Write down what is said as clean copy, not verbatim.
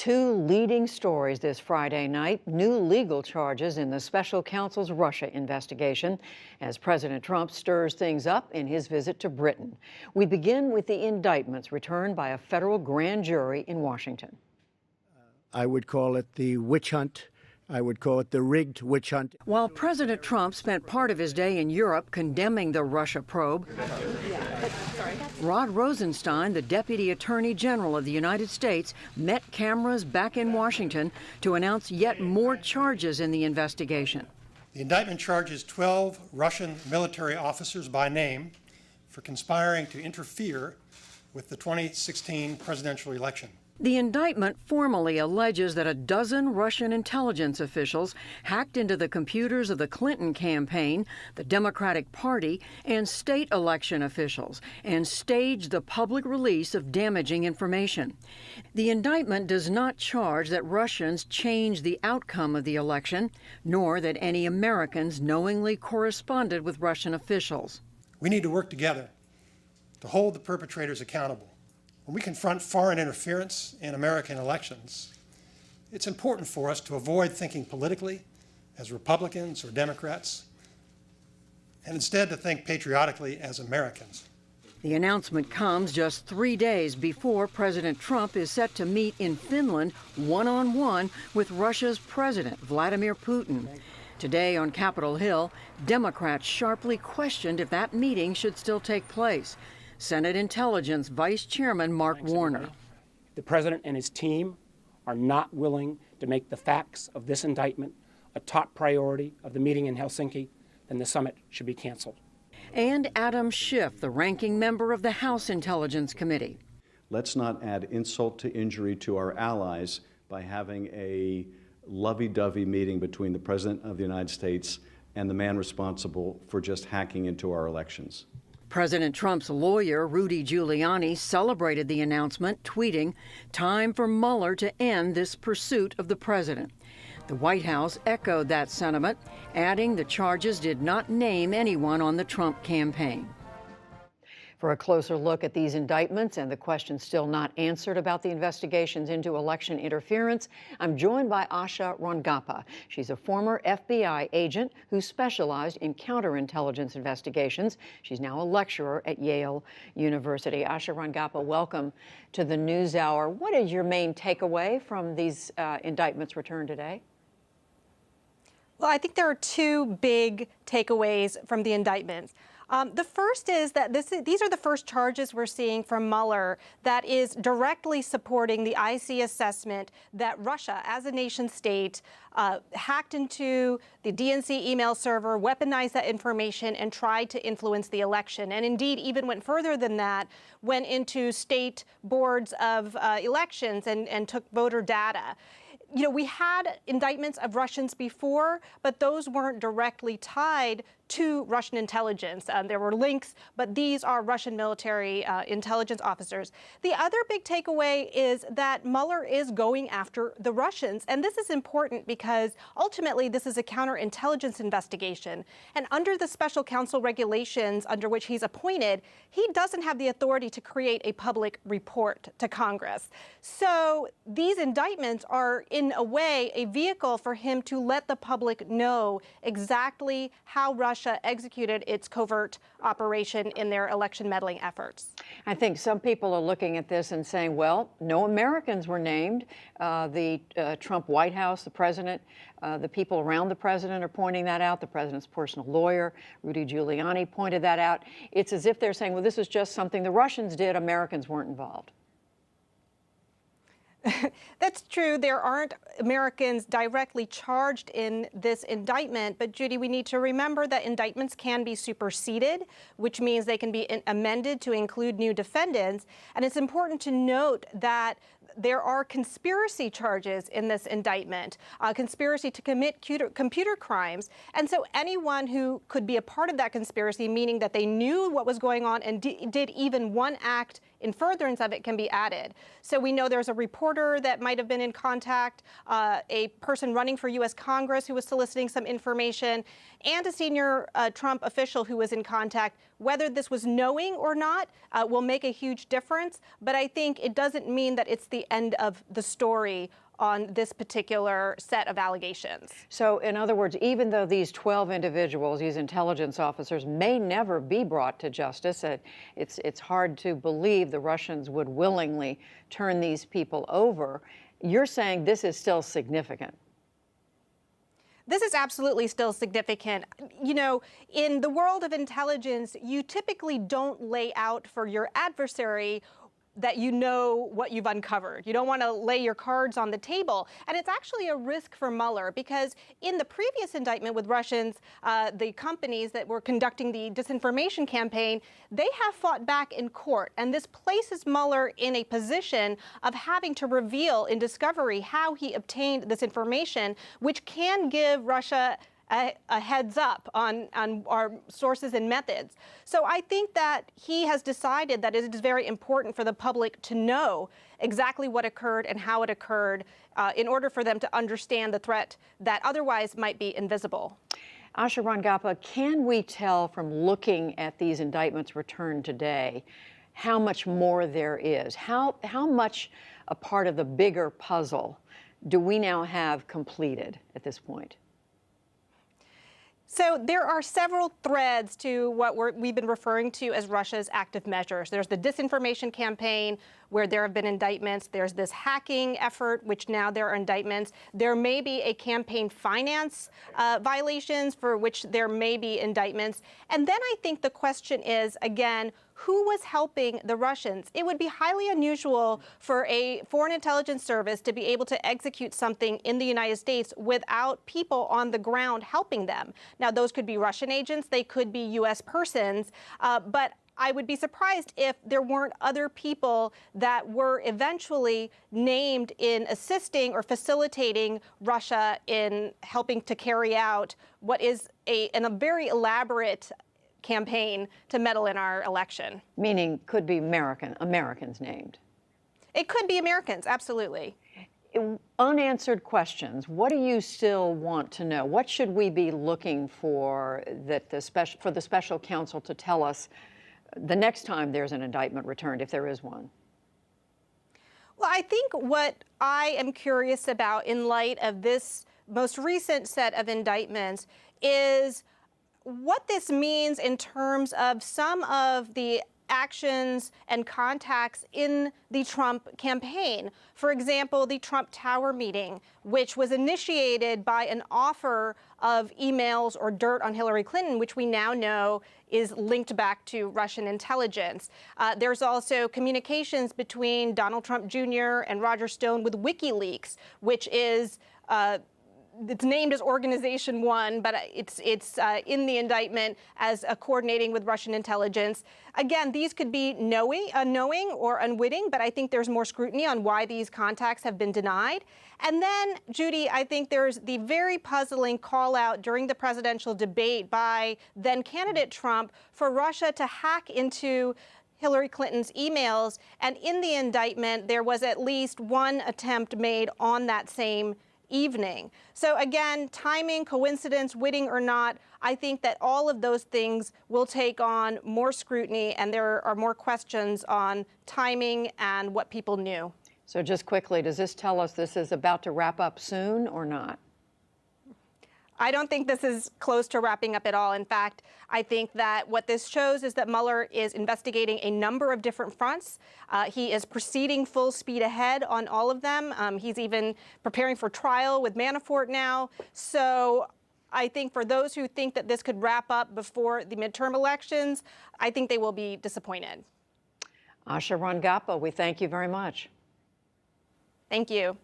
Two leading stories this Friday night, new legal charges in the special counsel's Russia investigation as President Trump stirs things up in his visit to Britain. We begin with the indictments returned by a federal grand jury in Washington. I would call it the witch hunt. I would call it the rigged witch hunt. While President Trump spent part of his day in Europe condemning the Russia probe, Rod Rosenstein, the Deputy Attorney General of the United States, met cameras back in Washington to announce yet more charges in the investigation. The indictment charges 12 Russian military officers by name for conspiring to interfere with the 2016 presidential election. The indictment formally alleges that a dozen Russian intelligence officials hacked into the computers of the Clinton campaign, the Democratic Party, and state election officials, and staged the public release of damaging information. The indictment does not charge that Russians changed the outcome of the election, nor that any Americans knowingly corresponded with Russian officials. We need to work together to hold the perpetrators accountable. When we confront foreign interference in American elections, it's important for us to avoid thinking politically as Republicans or Democrats, and instead to think patriotically as Americans. The announcement comes just 3 days before President Trump is set to meet in Finland one-on-one with Russia's President Vladimir Putin. Today on Capitol Hill, Democrats sharply questioned if that meeting should still take place. Senate Intelligence Vice Chairman Mark Warner. The president and his team are not willing to make the facts of this indictment a top priority of the meeting in Helsinki, then the summit should be canceled. And Adam Schiff, the ranking member of the House Intelligence Committee. Let's not add insult to injury to our allies by having a lovey-dovey meeting between the President of the United States and the man responsible for just hacking into our elections. President Trump's lawyer, Rudy Giuliani, celebrated the announcement, tweeting, "Time for Mueller to end this pursuit of the president." The White House echoed that sentiment, adding the charges did not name anyone on the Trump campaign. For a closer look at these indictments and the questions still not answered about the investigations into election interference, I'm joined by Asha Rangappa. She's a former FBI agent who specialized in counterintelligence investigations. She's now a lecturer at Yale University. Asha Rangappa, welcome to the NewsHour. What is your main takeaway from these indictments returned today? Well, I think there are two big takeaways from the indictments. The first is that these are the first charges we're seeing from Mueller that is directly supporting the IC assessment that Russia, as a nation state, hacked into the DNC email server, weaponized that information, and tried to influence the election. And indeed, even went further than that, went into state boards of elections and took voter data. You know, we had indictments of Russians before, but those weren't directly tied to Russian intelligence. There were links, but these are Russian military intelligence officers. The other big takeaway is that Mueller is going after the Russians. And this is important because ultimately this is a counterintelligence investigation. And under the special counsel regulations under which he's appointed, he doesn't have the authority to create a public report to Congress. So these indictments are, in a way, a vehicle for him to let the public know exactly how Russia executed its covert operation in their election meddling efforts. I think some people are looking at this and saying, well, no Americans were named. The Trump White House, the president, the people around the president are pointing that out. The president's personal lawyer, Rudy Giuliani, pointed that out. It's as if they're saying, well, this is just something the Russians did. Americans weren't involved. That's true. There aren't Americans directly charged in this indictment. But, Judy, we need to remember that indictments can be superseded, which means they can be amended to include new defendants. And it's important to note that there are conspiracy charges in this indictment, conspiracy to commit computer crimes. And so anyone who could be a part of that conspiracy, meaning that they knew what was going on and did even one act in furtherance of it can be added. So we know there's a reporter that might have been in contact, a person running for U.S. Congress who was soliciting some information, and a senior Trump official who was in contact. Whether this was knowing or not will make a huge difference, but I think it doesn't mean that it's the end of the story on this particular set of allegations. So, in other words, even though these 12 individuals, these intelligence officers, may never be brought to justice, it's hard to believe the Russians would willingly turn these people over. You're saying this is still significant. This is absolutely still significant. You know, in the world of intelligence, you typically don't lay out for your adversary that you know what you've uncovered. You don't want to lay your cards on the table. And it's actually a risk for Mueller because in the previous indictment with Russians, the companies that were conducting the disinformation campaign, they have fought back in court. And this places Mueller in a position of having to reveal in discovery how he obtained this information, which can give Russia a heads up on our sources and methods. So I think that he has decided that it is very important for the public to know exactly what occurred and how it occurred in order for them to understand the threat that otherwise might be invisible. Asha Rangappa, can we tell from looking at these indictments returned today how much more there is? How much a part of the bigger puzzle do we now have completed at this point? So there are several threads to what we've been referring to as Russia's active measures. There's the disinformation campaign, where there have been indictments. There's this hacking effort, which now there are indictments. There may be a campaign finance violations for which there may be indictments. And then I think the question is, again, who was helping the Russians? It would be highly unusual for a foreign intelligence service to be able to execute something in the United States without people on the ground helping them. Now, those could be Russian agents, they could be U.S. persons, but I would be surprised if there weren't other people that were eventually named in assisting or facilitating Russia in helping to carry out what is a very elaborate campaign to meddle in our election. Meaning could be Americans named. It could be Americans, absolutely. Unanswered questions. What do you still want to know? What should we be looking for that for the special counsel to tell us the next time there's an indictment returned, if there is one? Well, I think what I am curious about in light of this most recent set of indictments is what this means in terms of some of the actions and contacts in the Trump campaign. For example, the Trump Tower meeting, which was initiated by an offer of emails or dirt on Hillary Clinton, which we now know is linked back to Russian intelligence. There's also communications between Donald Trump Jr. and Roger Stone with WikiLeaks, which is it's named as Organization 1, but it's in the indictment as coordinating with Russian intelligence. Again, these could be unknowing or unwitting, but I think there's more scrutiny on why these contacts have been denied. And then, Judy, I think there's the very puzzling call out during the presidential debate by then candidate Trump for Russia to hack into Hillary Clinton's emails. And in the indictment, there was at least one attempt made on that same evening. So again, timing, coincidence, witting or not, I think that all of those things will take on more scrutiny, and there are more questions on timing and what people knew. So just quickly, does this tell us this is about to wrap up soon or not? I don't think this is close to wrapping up at all. In fact, I think that what this shows is that Mueller is investigating a number of different fronts. He is proceeding full speed ahead on all of them. He's even preparing for trial with Manafort now. So I think for those who think that this could wrap up before the midterm elections, I think they will be disappointed. Asha Rangappa, we thank you very much. Thank you.